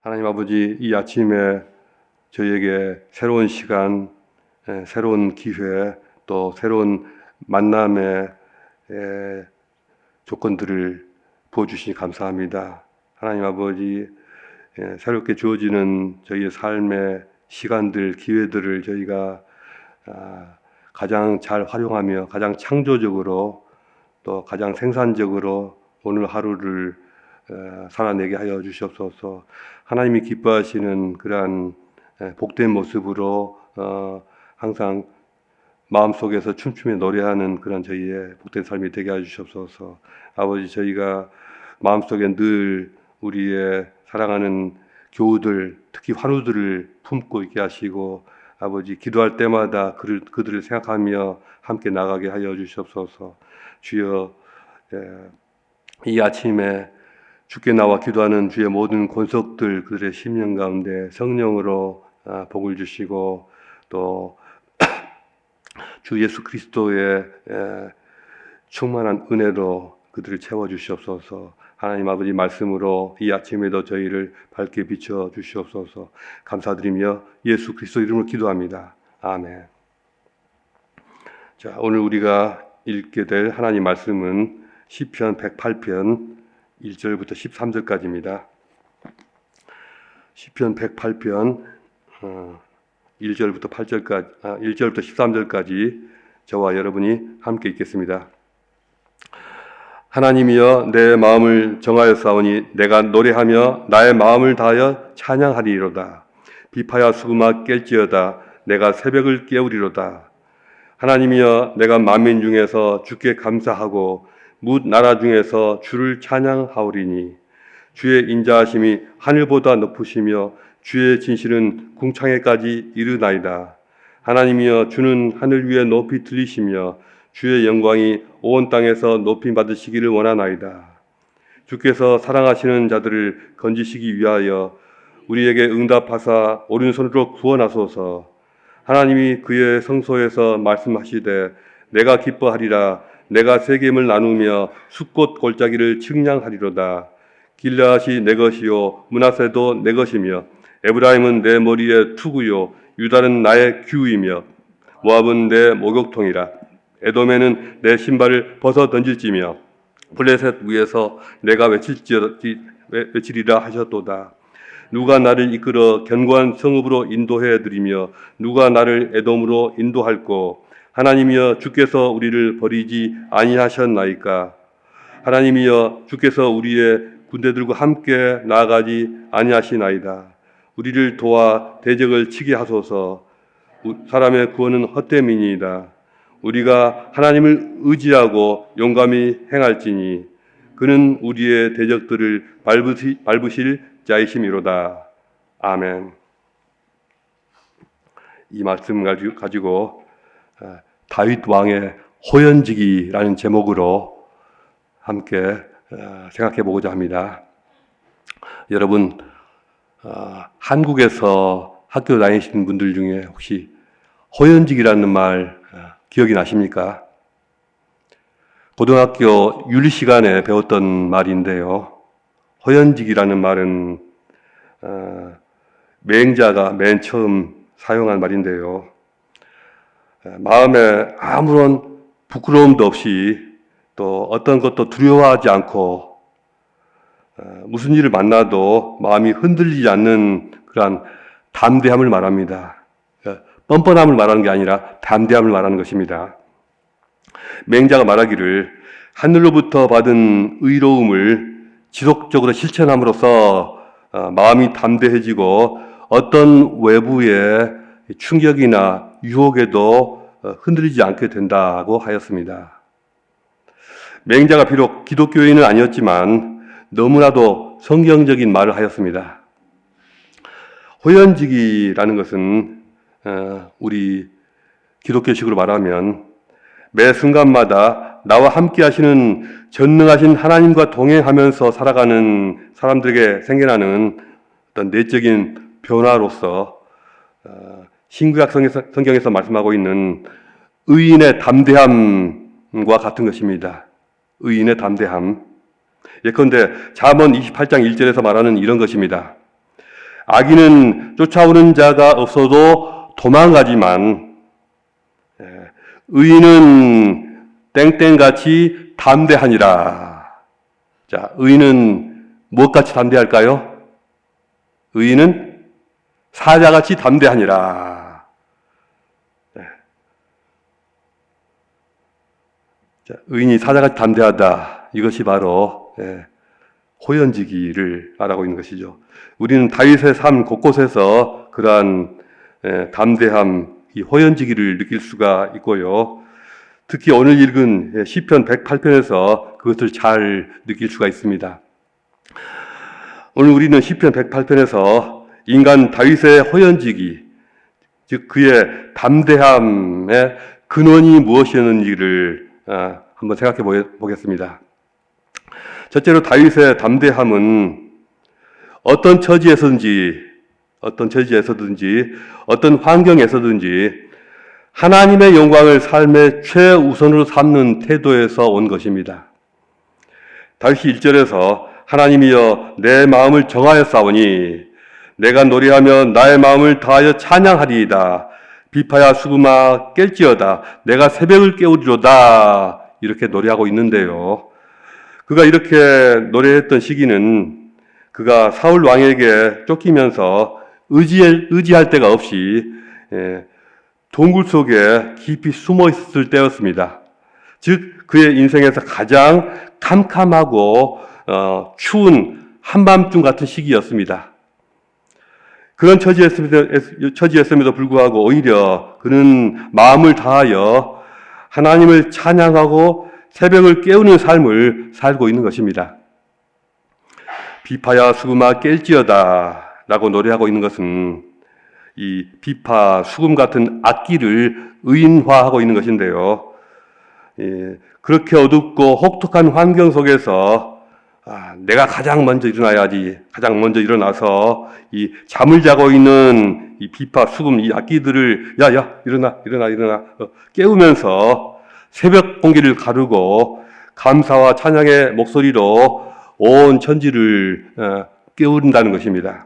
하나님 아버지, 이 아침에 저희에게 새로운 시간, 새로운 기회, 또 새로운 만남의 조건들을 부어주시니 감사합니다. 하나님 아버지, 새롭게 주어지는 저희의 삶의 시간들, 기회들을 저희가 가장 잘 활용하며 가장 창조적으로 또 가장 생산적으로 오늘 하루를 살아내게 하여 주시옵소서. 하나님이 기뻐하시는 그러한 복된 모습으로 항상 마음속에서 춤추며 노래하는 그런 저희의 복된 삶이 되게 하여 주시옵소서. 아버지, 저희가 마음속에 늘 우리의 사랑하는 교우들, 특히 환우들을 품고 있게 하시고, 아버지, 기도할 때마다 그들을 생각하며 함께 나가게 하여 주시옵소서. 주여, 이 아침에 주께 나와 기도하는 주의 모든 권속들, 그들의 심령 가운데 성령으로 복을 주시고, 또 주 예수 그리스도의 충만한 은혜로 그들을 채워주시옵소서. 하나님 아버지, 말씀으로 이 아침에도 저희를 밝게 비춰 주시옵소서. 감사드리며 예수 그리스도 이름으로 기도합니다. 아멘. 자, 오늘 우리가 읽게 될 하나님 말씀은 시편 108편 1절부터 13절까지입니다. 시편 108편 1절부터 13절까지 저와 여러분이 함께 읽겠습니다. 하나님이여, 내 마음을 정하여 싸우니 내가 노래하며 나의 마음을 다하여 찬양하리로다. 비파야 수금아 깰지어다. 내가 새벽을 깨우리로다. 하나님이여, 내가 만민 중에서 주께 감사하고 뭇 나라 중에서 주를 찬양하오리니, 주의 인자하심이 하늘보다 높으시며 주의 진실은 궁창에까지 이르나이다. 하나님이여, 주는 하늘 위에 높이 들리시며 주의 영광이 온 땅에서 높임 받으시기를 원하나이다. 주께서 사랑하시는 자들을 건지시기 위하여 우리에게 응답하사 오른손으로 구원하소서. 하나님이 그의 성소에서 말씀하시되 내가 기뻐하리라. 내가 세겜을 나누며 숫꽃 골짜기를 측량하리로다. 길르앗이 내 것이요 므낫세도 내 것이며 에브라임은 내 머리의 투구요 유다는 나의 규이며 모압은 내 목욕통이라. 에돔에는 내 신발을 벗어 던질지며 블레셋 위에서 내가 외치리라 하셨도다. 누가 나를 이끌어 견고한 성읍으로 인도해 드리며 누가 나를 에돔으로 인도할꼬. 하나님이여, 주께서 우리를 버리지 아니하셨나이까. 하나님이여, 주께서 우리의 군대들과 함께 나아가지 아니하시나이다. 우리를 도와 대적을 치게 하소서. 사람의 구원은 헛됨이니이다. 우리가 하나님을 의지하고 용감히 행할지니 그는 우리의 대적들을 밟으실 자이심이로다. 아멘. 이 말씀 가지고 다윗 왕의 호연지기라는 제목으로 함께 생각해 보고자 합니다. 여러분, 한국에서 학교 다니시는 분들 중에 혹시 호연지기라는 말 기억이 나십니까? 고등학교 윤리 시간에 배웠던 말인데요. 호연지기라는 말은 맹자가 맨 처음 사용한 말인데요. 마음에 아무런 부끄러움도 없이 또 어떤 것도 두려워하지 않고 무슨 일을 만나도 마음이 흔들리지 않는 그러한 담대함을 말합니다. 뻔뻔함을 말하는 게 아니라 담대함을 말하는 것입니다. 맹자가 말하기를 하늘로부터 받은 의로움을 지속적으로 실천함으로써 마음이 담대해지고 어떤 외부의 충격이나 유혹에도 흔들리지 않게 된다고 하였습니다. 맹자가 비록 기독교인은 아니었지만 너무나도 성경적인 말을 하였습니다. 호연지기라는 것은 우리 기독교식으로 말하면 매 순간마다 나와 함께 하시는 전능하신 하나님과 동행하면서 살아가는 사람들에게 생겨나는 어떤 내적인 변화로서 신구약 성경에서 말씀하고 있는 의인의 담대함과 같은 것입니다. 의인의 담대함. 예컨대 잠언 28장 1절에서 말하는 이런 것입니다. 악인은 쫓아오는 자가 없어도 도망가지만 의인은 땡땡같이 담대하니라. 자, 의인은 무엇같이 담대할까요? 의인은 사자같이 담대하니라. 자, 의인이 사자같이 담대하다. 이것이 바로 호연지기를 말하고 있는 것이죠. 우리는 다윗의 삶 곳곳에서 그러한 담대함, 이 호연지기를 느낄 수가 있고요. 특히 오늘 읽은 시편 108편에서 그것을 잘 느낄 수가 있습니다. 오늘 우리는 시편 108편에서 인간 다윗의 호연지기, 즉 그의 담대함의 근원이 무엇이었는지를 한번 생각해 보겠습니다. 첫째로 다윗의 담대함은 어떤 처지에서든지 어떤 환경에서든지 하나님의 영광을 삶의 최우선으로 삼는 태도에서 온 것입니다. 다윗이 1절에서 하나님이여 내 마음을 정하였사오니 내가 노래하며 나의 마음을 다하여 찬양하리이다. 비파야 수금아 깰지어다. 내가 새벽을 깨우리로다. 이렇게 노래하고 있는데요. 그가 이렇게 노래했던 시기는 그가 사울 왕에게 쫓기면서 의지할 데가 없이 동굴 속에 깊이 숨어 있을 때였습니다. 즉 그의 인생에서 가장 캄캄하고 추운 한밤중 같은 시기였습니다. 그런 처지였음에도 불구하고 오히려 그는 마음을 다하여 하나님을 찬양하고 새벽을 깨우는 삶을 살고 있는 것입니다. 비파야 수금아 깰지어다 라고 노래하고 있는 것은 이 비파, 수금 같은 악기를 의인화하고 있는 것인데요. 그렇게 어둡고 혹독한 환경 속에서 내가 가장 먼저 일어나야지, 가장 먼저 일어나서 이 잠을 자고 있는 이 비파, 수금, 이 악기들을 야야 일어나 깨우면서 새벽 공기를 가르고 감사와 찬양의 목소리로 온 천지를 깨운다는 것입니다.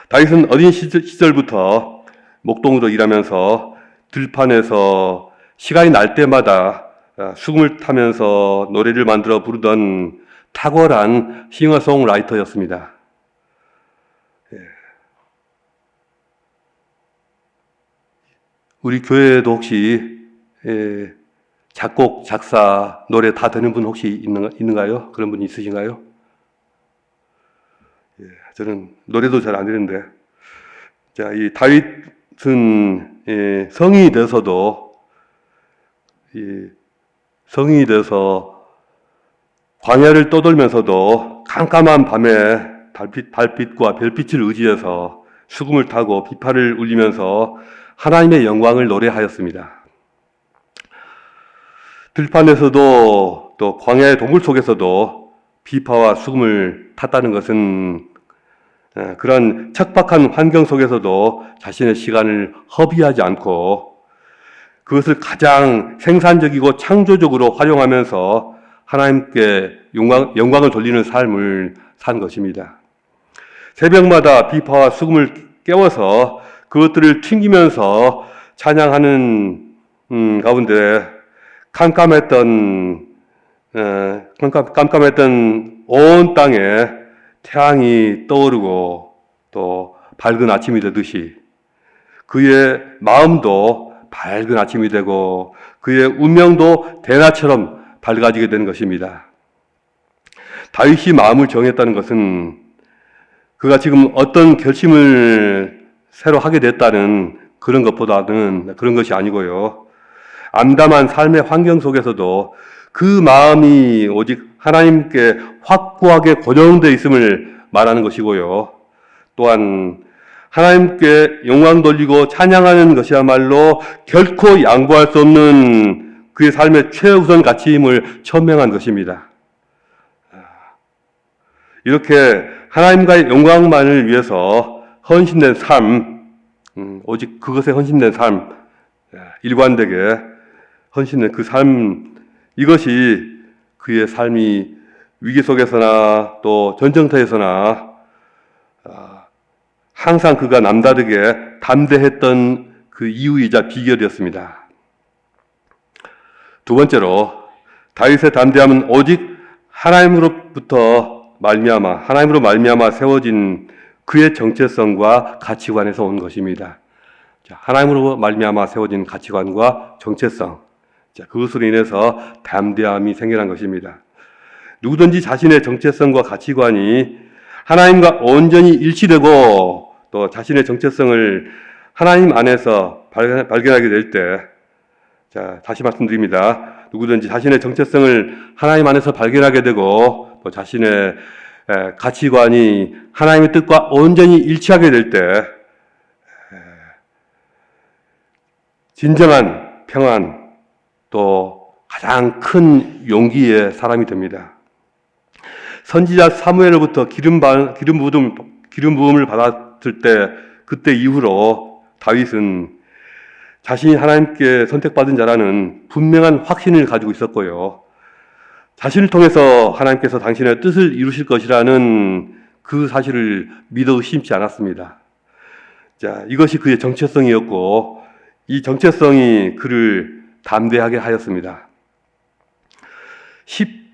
다윗은 어린 시절부터 목동으로 일하면서 들판에서 시간이 날 때마다 수금을 타면서 노래를 만들어 부르던 탁월한 싱어송라이터였습니다. 우리 교회에도 혹시 작곡, 작사, 노래 다 되는 분 혹시 있는가요? 그런 분이 있으신가요? 저는 노래도 잘 안 되는데, 자, 이 다윗은 성인이 돼서도 성인이 돼서 광야를 떠돌면서도 깜깜한 밤에 달빛과 별빛을 의지해서 수금을 타고 비파를 울리면서 하나님의 영광을 노래하였습니다. 들판에서도 또 광야의 동굴 속에서도 비파와 수금을 탔다는 것은 그런 척박한 환경 속에서도 자신의 시간을 허비하지 않고 그것을 가장 생산적이고 창조적으로 활용하면서 하나님께 영광을 돌리는 삶을 산 것입니다. 새벽마다 비파와 수금을 깨워서 그것들을 튕기면서 찬양하는 가운데 깜깜했던 온 땅에 태양이 떠오르고 또 밝은 아침이 되듯이 그의 마음도 밝은 아침이 되고 그의 운명도 대낮처럼 밝아지게 되는 것입니다. 다윗이 마음을 정했다는 것은 그가 지금 어떤 결심을 새로 하게 됐다는 그런 것보다는 그런 것이 아니고요. 암담한 삶의 환경 속에서도 그 마음이 오직 하나님께 확고하게 고정되어 있음을 말하는 것이고요. 또한 하나님께 영광 돌리고 찬양하는 것이야말로 결코 양보할 수 없는 그의 삶의 최우선 가치임을 천명한 것입니다. 이렇게 하나님과의 영광만을 위해서 헌신된 삶, 오직 그것에 헌신된 삶, 일관되게 헌신된 그 삶, 이것이 그의 삶이 위기 속에서나 또 전쟁터에서나 항상 그가 남다르게 담대했던 그 이유이자 비결이었습니다. 두 번째로 다윗의 담대함은 오직 하나님으로 말미암아 세워진 그의 정체성과 가치관에서 온 것입니다. 자, 하나님으로 말미암아 세워진 가치관과 정체성, 자, 그것으로 인해서 담대함이 생겨난 것입니다. 누구든지 자신의 정체성과 가치관이 하나님과 온전히 일치되고 또 자신의 정체성을 하나님 안에서 발견하게 될 때, 자, 다시 말씀드립니다. 누구든지 자신의 정체성을 하나님 안에서 발견하게 되고 또 자신의 가치관이 하나님의 뜻과 온전히 일치하게 될 때 진정한 평안 또 가장 큰 용기의 사람이 됩니다. 선지자 사무엘로부터 기름 부음을 받았을 때 그때 이후로 다윗은 자신이 하나님께 선택받은 자라는 분명한 확신을 가지고 있었고요. 자신을 통해서 하나님께서 당신의 뜻을 이루실 것이라는 그 사실을 믿어 의심치 않았습니다. 자, 이것이 그의 정체성이었고 이 정체성이 그를 담대하게 하였습니다.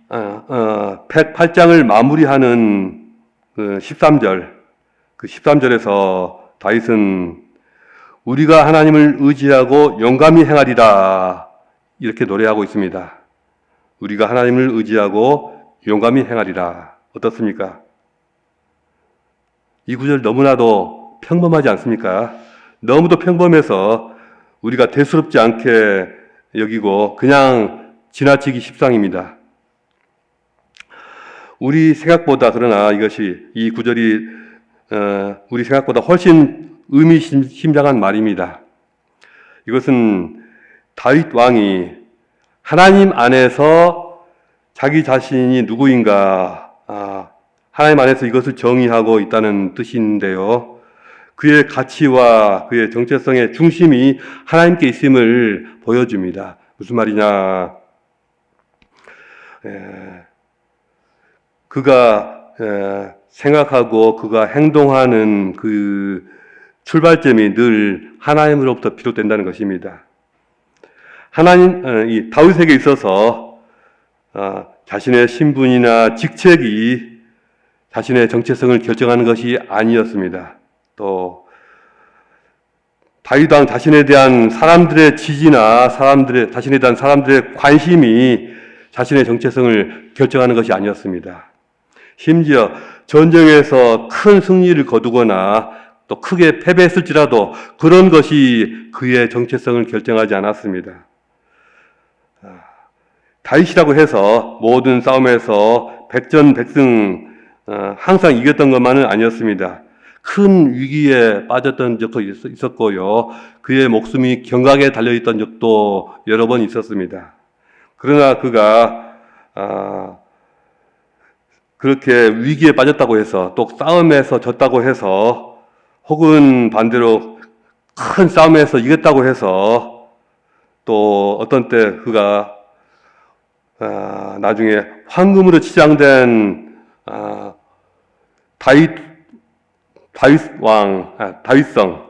108장을 마무리하는 13절에서 다윗은 우리가 하나님을 의지하고 용감히 행하리라 이렇게 노래하고 있습니다. 우리가 하나님을 의지하고 용감히 행하리라. 어떻습니까? 이 구절 너무나도 평범하지 않습니까? 너무도 평범해서 우리가 대수롭지 않게 여기고 그냥 지나치기 십상입니다. 우리 생각보다 그러나 이 구절이 우리 생각보다 훨씬 의미심장한 말입니다. 이것은 다윗 왕이 하나님 안에서 자기 자신이 누구인가, 하나님 안에서 이것을 정의하고 있다는 뜻인데요. 그의 가치와 그의 정체성의 중심이 하나님께 있음을 보여줍니다. 무슨 말이냐? 그가 생각하고 그가 행동하는 그 출발점이 늘 하나님으로부터 비롯된다는 것입니다. 이 다윗에게 있어서 자신의 신분이나 직책이 자신의 정체성을 결정하는 것이 아니었습니다. 또 다윗 왕 자신에 대한 사람들의 지지나 자신에 대한 사람들의 관심이 자신의 정체성을 결정하는 것이 아니었습니다. 심지어 전쟁에서 큰 승리를 거두거나 또 크게 패배했을지라도 그런 것이 그의 정체성을 결정하지 않았습니다. 다윗이라고 해서 모든 싸움에서 백전백승 항상 이겼던 것만은 아니었습니다. 큰 위기에 빠졌던 적도 있었고요. 그의 목숨이 경각에 달려있던 적도 여러 번 있었습니다. 그러나 그가 그렇게 위기에 빠졌다고 해서 또 싸움에서 졌다고 해서 혹은 반대로 큰 싸움에서 이겼다고 해서 또 어떤 때 그가 나중에 황금으로 치장된 다윗성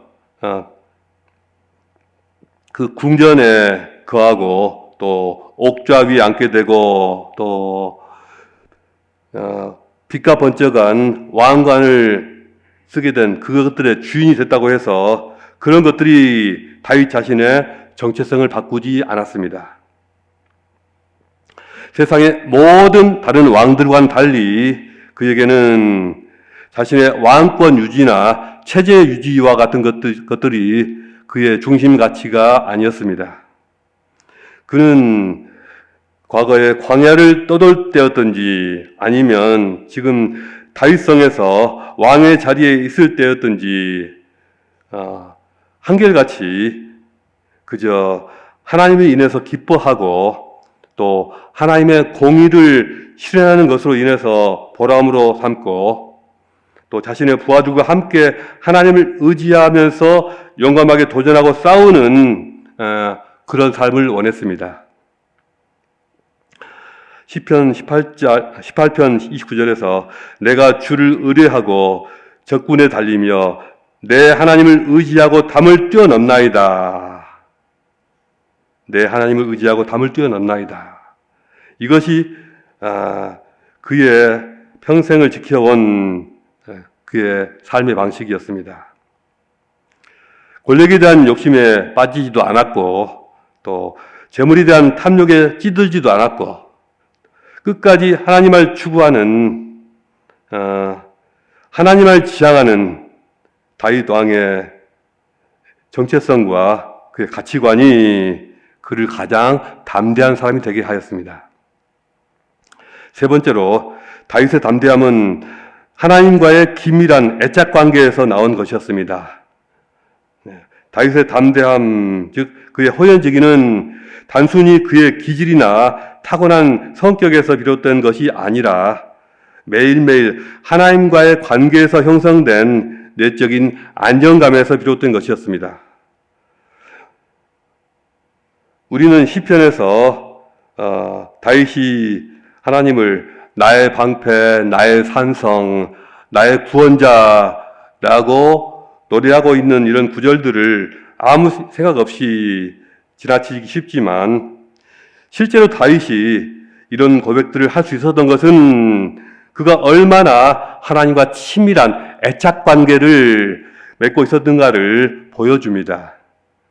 그 궁전에 거하고 또 옥좌 위에 앉게 되고 또 빛과 번쩍한 왕관을 쓰게 된 그것들의 주인이 됐다고 해서 그런 것들이 다윗 자신의 정체성을 바꾸지 않았습니다. 세상의 모든 다른 왕들과는 달리 그에게는 자신의 왕권 유지나 체제 유지와 같은 것들이 그의 중심 가치가 아니었습니다. 그는 과거에 광야를 떠돌 때였든지 아니면 지금 다윗성에서 왕의 자리에 있을 때였든지 한결같이 그저 하나님을 인해서 기뻐하고 또 하나님의 공의를 실현하는 것으로 인해서 보람으로 삼고 또 자신의 부하들과 함께 하나님을 의지하면서 용감하게 도전하고 싸우는 그런 삶을 원했습니다. 시편 18편 29절에서 내가 주를 의뢰하고 적군에 달리며 내 하나님을 의지하고 담을 뛰어넘나이다. 내 하나님을 의지하고 담을 뛰어넘나이다. 이것이 그의 평생을 지켜온 그의 삶의 방식이었습니다. 권력에 대한 욕심에 빠지지도 않았고 또 재물에 대한 탐욕에 찌들지도 않았고 끝까지 하나님을 추구하는 하나님을 지향하는 다윗 왕의 정체성과 그의 가치관이 그를 가장 담대한 사람이 되게 하였습니다. 세 번째로 다윗의 담대함은 하나님과의 긴밀한 애착 관계에서 나온 것이었습니다. 다윗의 담대함, 즉 그의 호연지기는 단순히 그의 기질이나 타고난 성격에서 비롯된 것이 아니라 매일매일 하나님과의 관계에서 형성된 내적인 안정감에서 비롯된 것이었습니다. 우리는 시편에서 다윗이 하나님을 나의 방패, 나의 산성, 나의 구원자라고 노래하고 있는 이런 구절들을 아무 생각 없이 지나치기 쉽지만 실제로 다윗이 이런 고백들을 할 수 있었던 것은 그가 얼마나 하나님과 친밀한 애착관계를 맺고 있었는가를 보여줍니다.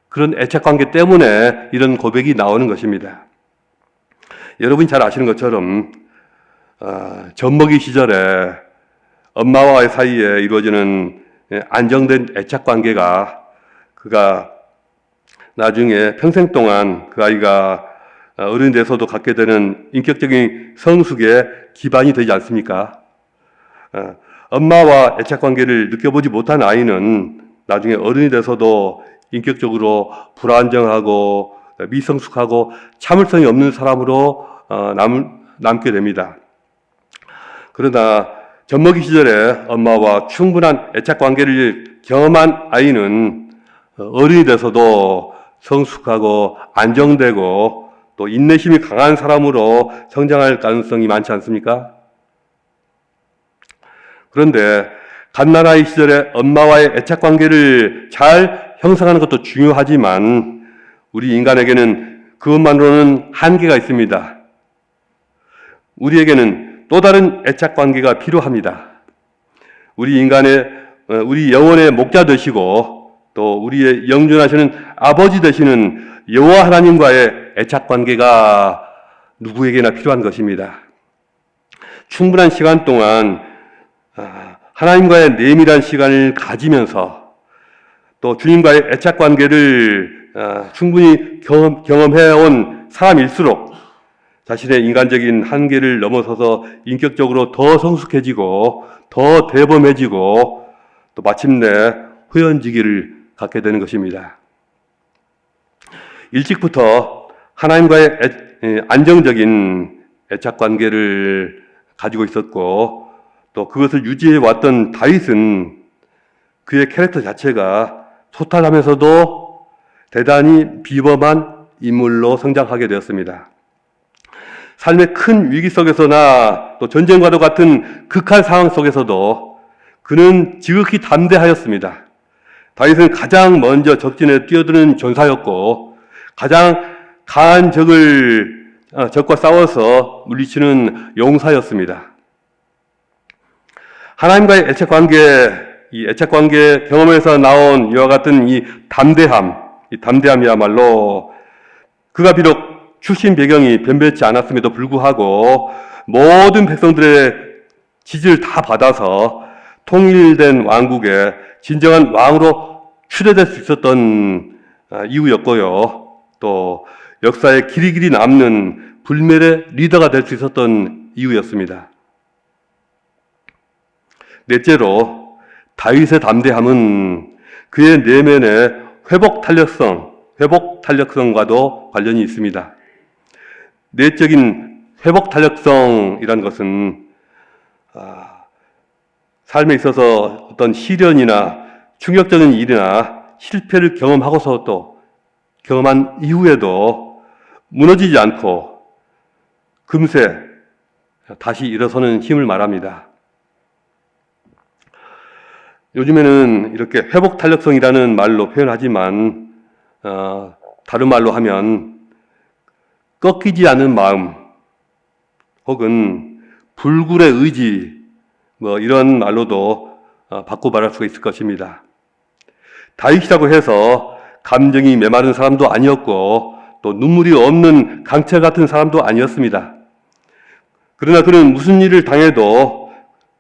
그런 애착관계 때문에 이런 고백이 나오는 것입니다. 여러분이 잘 아시는 것처럼 젖먹이 시절에 엄마와의 사이에 이루어지는 안정된 애착관계가 그가 나중에 평생 동안 그 아이가 어른이 돼서도 갖게 되는 인격적인 성숙의 기반이 되지 않습니까? 엄마와 애착관계를 느껴보지 못한 아이는 나중에 어른이 돼서도 인격적으로 불안정하고 미성숙하고 참을성이 없는 사람으로 남게 됩니다. 그러나 젖먹이 시절에 엄마와 충분한 애착관계를 경험한 아이는 어른이 돼서도 성숙하고 안정되고 또 인내심이 강한 사람으로 성장할 가능성이 많지 않습니까? 그런데 갓난아이 시절에 엄마와의 애착관계를 잘 형성하는 것도 중요하지만 우리 인간에게는 그것만으로는 한계가 있습니다. 우리에게는 또 다른 애착관계가 필요합니다. 우리 영혼의 목자 되시고 또 우리의 영존하시는 아버지 되시는 여호와 하나님과의 애착관계가 누구에게나 필요한 것입니다. 충분한 시간 동안 하나님과의 내밀한 시간을 가지면서 또 주님과의 애착관계를 충분히 경험해온 사람일수록 자신의 인간적인 한계를 넘어서서 인격적으로 더 성숙해지고 더 대범해지고 또 마침내 호연지기를 갖게 되는 것입니다. 일찍부터 하나님과의 안정적인 애착관계를 가지고 있었고 또 그것을 유지해왔던 다윗은 그의 캐릭터 자체가 소탈하면서도 대단히 비범한 인물로 성장하게 되었습니다. 삶의 큰 위기 속에서나 또 전쟁과도 같은 극한 상황 속에서도 그는 지극히 담대하였습니다. 다윗은 가장 먼저 적진에 뛰어드는 전사였고 가장 강한 적과 싸워서 물리치는 용사였습니다. 하나님과의 이 애착관계 경험에서 나온 이와 같은 이 담대함이야말로 그가 비록 출신 배경이 변변치 않았음에도 불구하고 모든 백성들의 지지를 다 받아서 통일된 왕국의 진정한 왕으로 추대될 수 있었던 이유였고요. 또 역사에 길이길이 남는 불멸의 리더가 될 수 있었던 이유였습니다. 넷째로 다윗의 담대함은 그의 내면의 회복 탄력성과도 관련이 있습니다. 내적인 회복 탄력성이라는 것은 삶에 있어서 어떤 시련이나 충격적인 일이나 실패를 경험하고서 또 경험한 이후에도 무너지지 않고 금세 다시 일어서는 힘을 말합니다. 요즘에는 이렇게 회복 탄력성이라는 말로 표현하지만 다른 말로 하면 꺾이지 않는 마음 혹은 불굴의 의지 뭐 이런 말로도 바꿔 말할 수가 있을 것입니다. 다윗이라고 해서 감정이 메마른 사람도 아니었고 또 눈물이 없는 강철 같은 사람도 아니었습니다. 그러나 그는 무슨 일을 당해도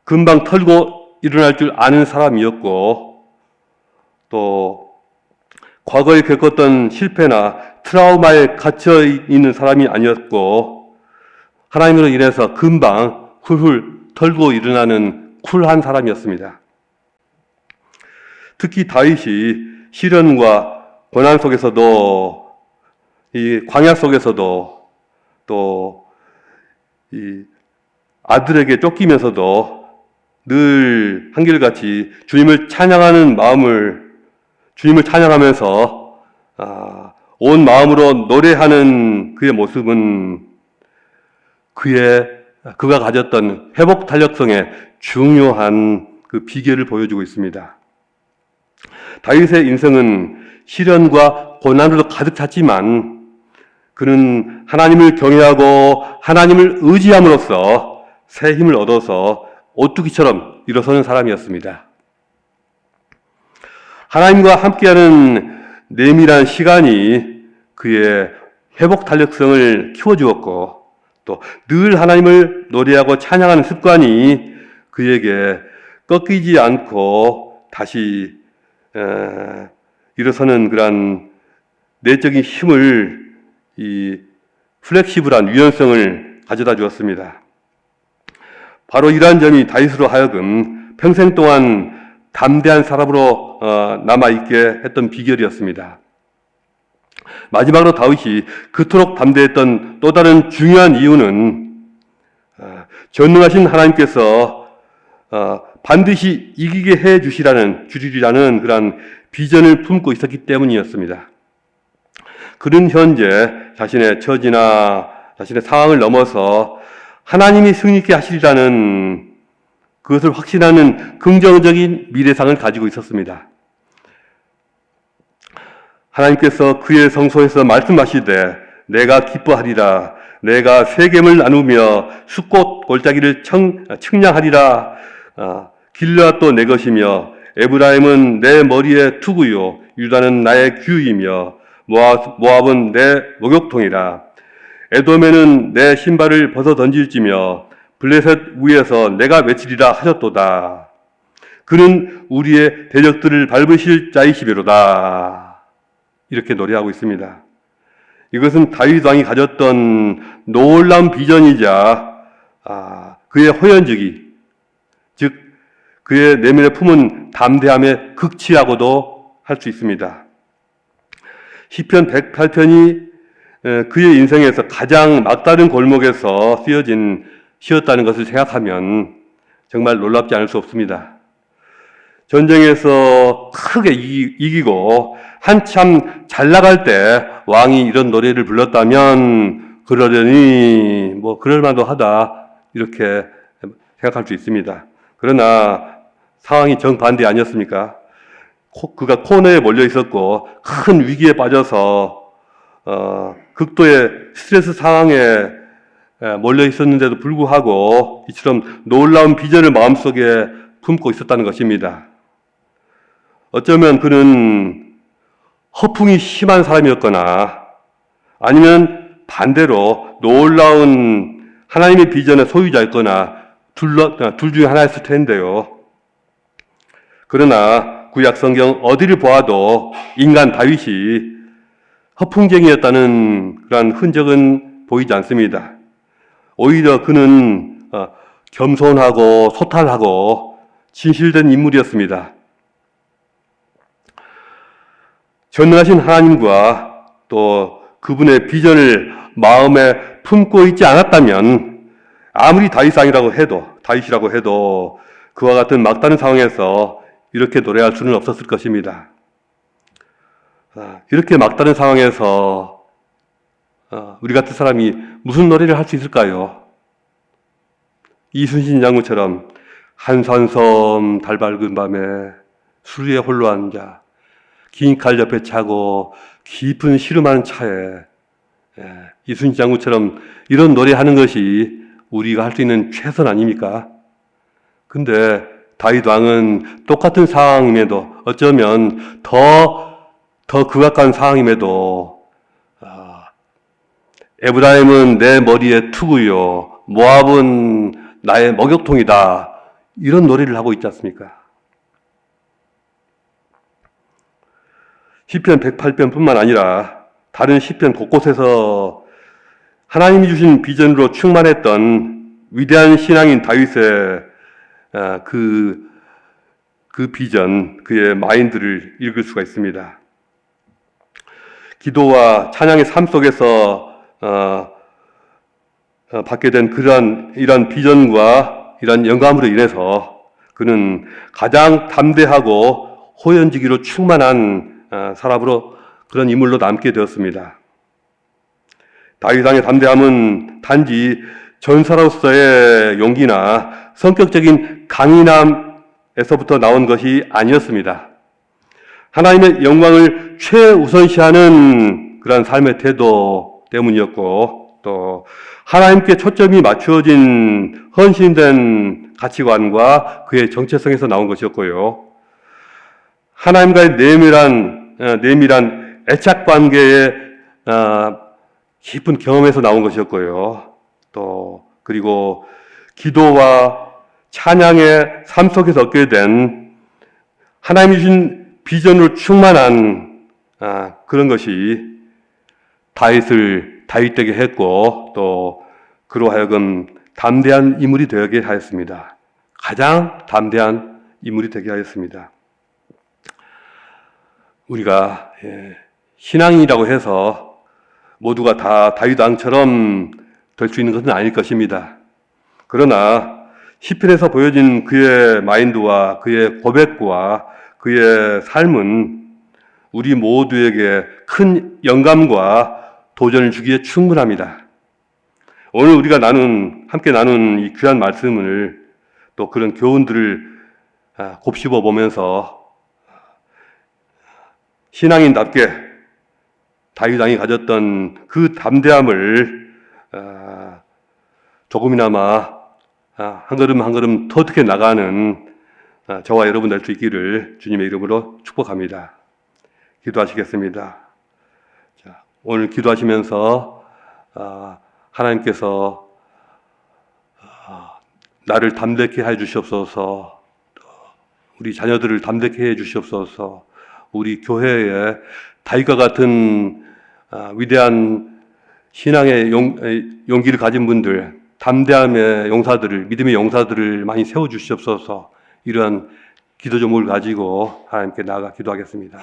금방 털고 일어날 줄 아는 사람이었고 또 과거에 겪었던 실패나 트라우마에 갇혀 있는 사람이 아니었고 하나님으로 인해서 금방 훌훌 털고 일어나는 쿨한 사람이었습니다. 특히 다윗이 시련과 고난 속에서도 이 광야 속에서도 또 이 아들에게 쫓기면서도 늘 한결같이 주님을 찬양하는 마음을 주님을 찬양하면서 온 마음으로 노래하는 그의 모습은 그가 가졌던 회복 탄력성의 중요한 그 비결을 보여주고 있습니다. 다윗의 인생은 시련과 고난으로 가득 찼지만 그는 하나님을 경외하고 하나님을 의지함으로써 새 힘을 얻어서 오뚜기처럼 일어서는 사람이었습니다. 하나님과 함께하는 내밀한 시간이 그의 회복 탄력성을 키워주었고 또 늘 하나님을 노래하고 찬양하는 습관이 그에게 꺾이지 않고 다시 일어서는 그러한 내적인 힘을 이 플렉시블한 유연성을 가져다 주었습니다. 바로 이러한 점이 다윗으로 하여금 평생 동안 담대한 사람으로 남아있게 했던 비결이었습니다. 마지막으로 다윗이 그토록 담대했던 또 다른 중요한 이유는 전능하신 하나님께서 반드시 이기게 해 주리라는 그런 비전을 품고 있었기 때문이었습니다. 그는 현재 자신의 처지나 자신의 상황을 넘어서 하나님이 승리케 하시리라는 그것을 확신하는 긍정적인 미래상을 가지고 있었습니다. 하나님께서 그의 성소에서 말씀하시되 내가 기뻐하리라 내가 세겜을 나누며 숫꽃 골짜기를 측량하리라 길르앗도 내 것이며 에브라임은 내 머리의 투구요 유다는 나의 규이며 모압은 내 목욕통이라 에돔에는 내 신발을 벗어 던질지며 블레셋 위에서 내가 외치리라 하셨도다. 그는 우리의 대적들을 밟으실 자이시비로다. 이렇게 노래하고 있습니다. 이것은 다윗 왕이 가졌던 놀라운 비전이자 그의 호연적이 즉 그의 내면에 품은 담대함의 극치하고도 할 수 있습니다. 시편 108편이 그의 인생에서 가장 막다른 골목에서 쓰여진 시였다는 것을 생각하면 정말 놀랍지 않을 수 없습니다. 전쟁에서 크게 이기고 한참 잘 나갈 때 왕이 이런 노래를 불렀다면 그러려니 그럴만도 하다 이렇게 생각할 수 있습니다. 그러나 상황이 정반대 아니었습니까? 그가 코너에 몰려 있었고 큰 위기에 빠져서 극도의 스트레스 상황에 몰려 있었는데도 불구하고 이처럼 놀라운 비전을 마음속에 품고 있었다는 것입니다. 어쩌면 그는 허풍이 심한 사람이었거나 아니면 반대로 놀라운 하나님의 비전의 소유자였거나 둘 중에 하나였을 텐데요. 그러나 구약 성경 어디를 보아도 인간 다윗이 허풍쟁이였다는 그런 흔적은 보이지 않습니다. 오히려 그는 겸손하고 소탈하고 진실된 인물이었습니다. 전능하신 하나님과 또 그분의 비전을 마음에 품고 있지 않았다면 아무리 다윗이라고 해도 그와 같은 막다른 상황에서 이렇게 노래할 수는 없었을 것입니다. 이렇게 막다른 상황에서 우리 같은 사람이 무슨 노래를 할 수 있을까요? 이순신 장군처럼 한산섬 달 밝은 밤에 술 위에 홀로 앉아 긴 칼 옆에 차고 깊은 시름하는 차에 이순신 장군처럼 이런 노래하는 것이 우리가 할 수 있는 최선 아닙니까? 근데 다윗 왕은 똑같은 상황임에도 어쩌면 더 극악한 상황임에도 에브라임은 내 머리에 투구요 모압은 나의 목욕통이다 이런 노래를 하고 있지 않습니까? 시편 108편뿐만 아니라 다른 시편 곳곳에서 하나님이 주신 비전으로 충만했던 위대한 신앙인 다윗의 그 비전, 그의 마인드를 읽을 수가 있습니다. 기도와 찬양의 삶 속에서 받게 된 이러한 비전과 이러한 영감으로 인해서 그는 가장 담대하고 호연지기로 충만한 사람으로 그런 인물로 남게 되었습니다. 다윗 왕의 담대함은 단지 전사로서의 용기나 성격적인 강인함에서부터 나온 것이 아니었습니다. 하나님의 영광을 최우선시하는 그런 삶의 태도 때문이었고 또 하나님께 초점이 맞추어진 헌신된 가치관과 그의 정체성에서 나온 것이었고요. 하나님과의 내밀한 애착관계의 깊은 경험에서 나온 것이었고요. 또 그리고 기도와 찬양의 삶 속에서 얻게 된 하나님이 주신 비전으로 충만한 그런 것이 다윗을 다윗되게 했고 또 그로 하여금 담대한 인물이 되게 하였습니다. 가장 담대한 인물이 되게 하였습니다. 우리가 신앙이라고 해서 모두가 다 다윗 왕처럼 될 수 있는 것은 아닐 것입니다. 그러나 시편에서 보여진 그의 마인드와 그의 고백과 그의 삶은 우리 모두에게 큰 영감과 도전을 주기에 충분합니다. 오늘 우리가 함께 나눈 이 귀한 말씀을 또 그런 교훈들을 곱씹어 보면서 신앙인답게 다윗 왕이 가졌던 그 담대함을 조금이나마 한 걸음 한 걸음 터득해 나가는 저와 여러분 될 수 있기를 주님의 이름으로 축복합니다. 기도하시겠습니다. 자, 오늘 기도하시면서 하나님께서 나를 담대케 해 주시옵소서, 우리 자녀들을 담대케 해 주시옵소서, 우리 교회에 다윗과 같은 위대한 신앙의 용기를 가진 분들, 담대함의 용사들을, 믿음의 용사들을 많이 세워주시옵소서. 이러한 기도 제목을 가지고 하나님께 나아가 기도하겠습니다.